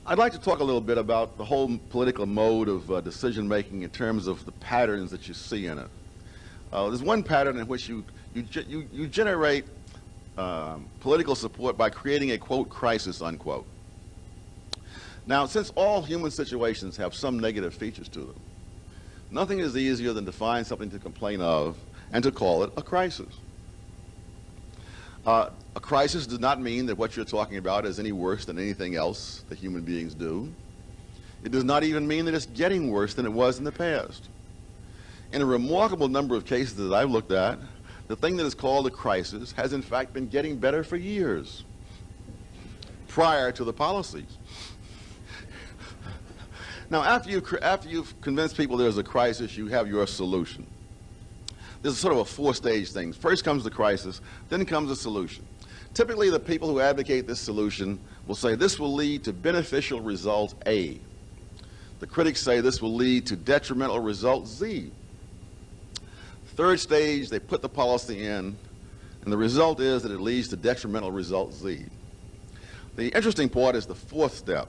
I'd like to talk a little bit about the whole political mode of decision-making in terms of the patterns that you see in it. There's one pattern in which you generate political support by creating a, quote, crisis, unquote. Now, since all human situations have some negative features to them, nothing is easier than to find something to complain of and to call it a crisis. A crisis does not mean that what you're talking about is any worse than anything else that human beings do. It does not even mean that it's getting worse than it was in the past. In a remarkable number of cases that I've looked at, the thing that is called a crisis has in fact been getting better for years prior to the policies. Now, after you've convinced people there's a crisis, you have your solution. This is sort of a four-stage thing. First comes the crisis, then comes the solution. Typically, the people who advocate this solution will say this will lead to beneficial result A. The critics say this will lead to detrimental result Z. Third stage, they put the policy in, and the result is that it leads to detrimental result Z. The interesting part is the fourth step,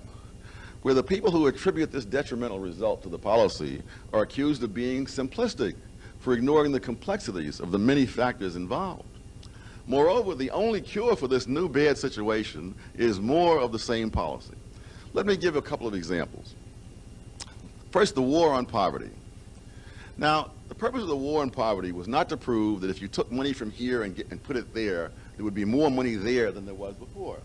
where the people who attribute this detrimental result to the policy are accused of being simplistic, for ignoring the complexities of the many factors involved. Moreover, the only cure for this new bad situation is more of the same policy. Let me give a couple of examples. First, the war on poverty. Now, the purpose of the war on poverty was not to prove that if you took money from here and put it there would be more money there than there was before.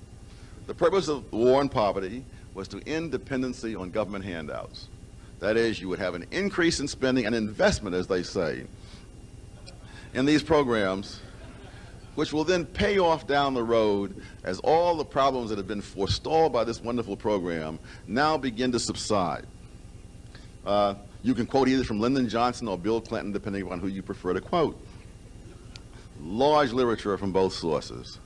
The purpose of the war on poverty was to end dependency on government handouts. That is, you would have an increase in spending, an investment, as they say, in these programs, which will then pay off down the road as all the problems that have been forestalled by this wonderful program now begin to subside. You can quote either from Lyndon Johnson or Bill Clinton, depending on who you prefer to quote. Large literature from both sources.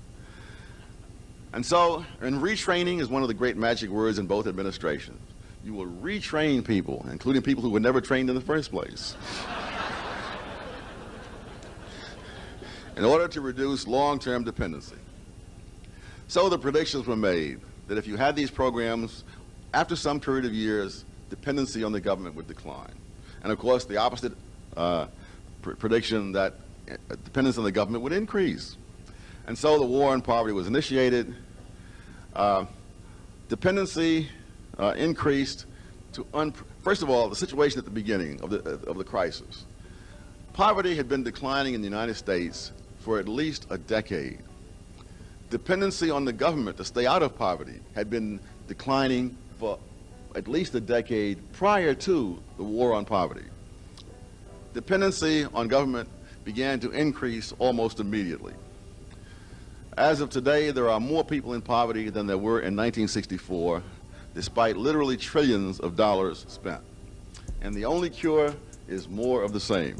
And so, and retraining is one of the great magic words in both administrations. You will retrain people, including people who were never trained in the first place, in order to reduce long-term dependency. So the predictions were made that if you had these programs, after some period of years, dependency on the government would decline. And of course, the opposite prediction that dependence on the government would increase. And so the war on poverty was initiated. Dependency increased to, first of all, the situation at the beginning of the crisis. Poverty had been declining in the United States for at least a decade. Dependency on the government to stay out of poverty had been declining for at least a decade prior to the war on poverty. Dependency on government began to increase almost immediately. As of today, there are more people in poverty than there were in 1964, despite literally trillions of dollars spent. And the only cure is more of the same.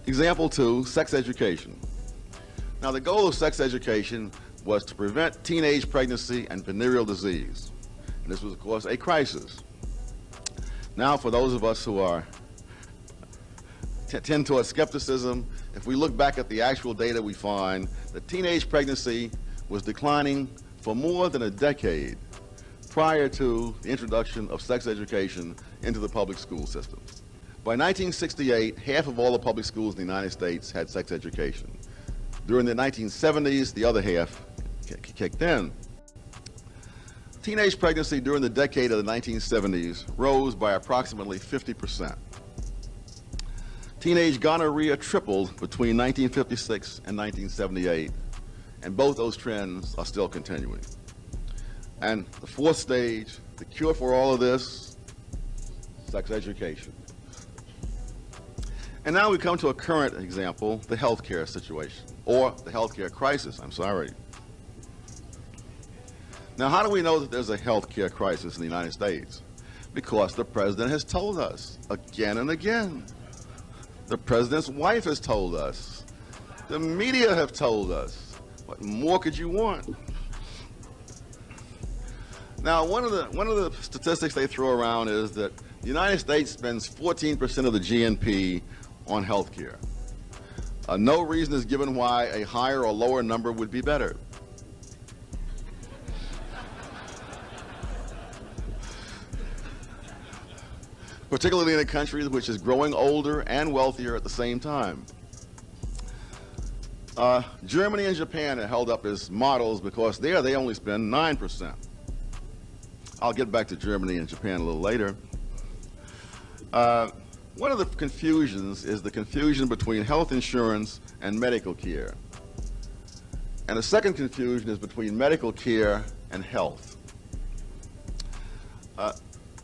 Example 2, sex education. Now, the goal of sex education was to prevent teenage pregnancy and venereal disease. And this was, of course, a crisis. Now, for those of us who tend towards skepticism, if we look back at the actual data, we find that teenage pregnancy was declining for more than a decade prior to the introduction of sex education into the public school system. By 1968, half of all the public schools in the United States had sex education. During the 1970s, the other half kicked in. Teenage pregnancy during the decade of the 1970s rose by approximately 50%. Teenage gonorrhea tripled between 1956 and 1978, and both those trends are still continuing. And the fourth stage, the cure for all of this, sex education. And now we come to a current example, the healthcare situation, or the healthcare crisis, I'm sorry. Now, how do we know that there's a healthcare crisis in the United States? Because the president has told us again and again. The president's wife has told us. The media have told us. What more could you want? Now, one of the statistics they throw around is that the United States spends 14% of the GNP on health care. No reason is given why a higher or lower number would be better. particularly in a country which is growing older and wealthier at the same time. Germany and Japan are held up as models because there they only spend 9%. I'll get back to Germany and Japan a little later. One of the confusions is the confusion between health insurance and medical care. And the second confusion is between medical care and health.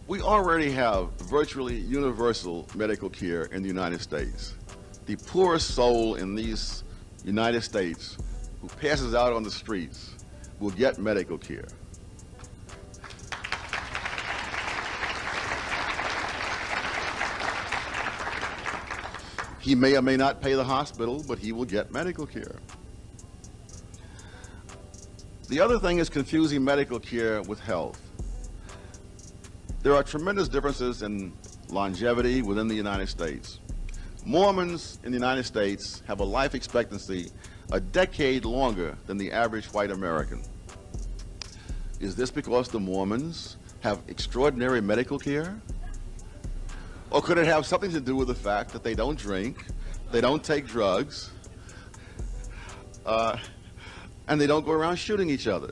We already have virtually universal medical care in the United States. The poorest soul in these United States who passes out on the streets will get medical care. He may or may not pay the hospital, but he will get medical care. The other thing is confusing medical care with health. There are tremendous differences in longevity within the United States. Mormons in the United States have a life expectancy a decade longer than the average white American. Is this because the Mormons have extraordinary medical care? Or could it have something to do with the fact that they don't drink, they don't take drugs, and they don't go around shooting each other?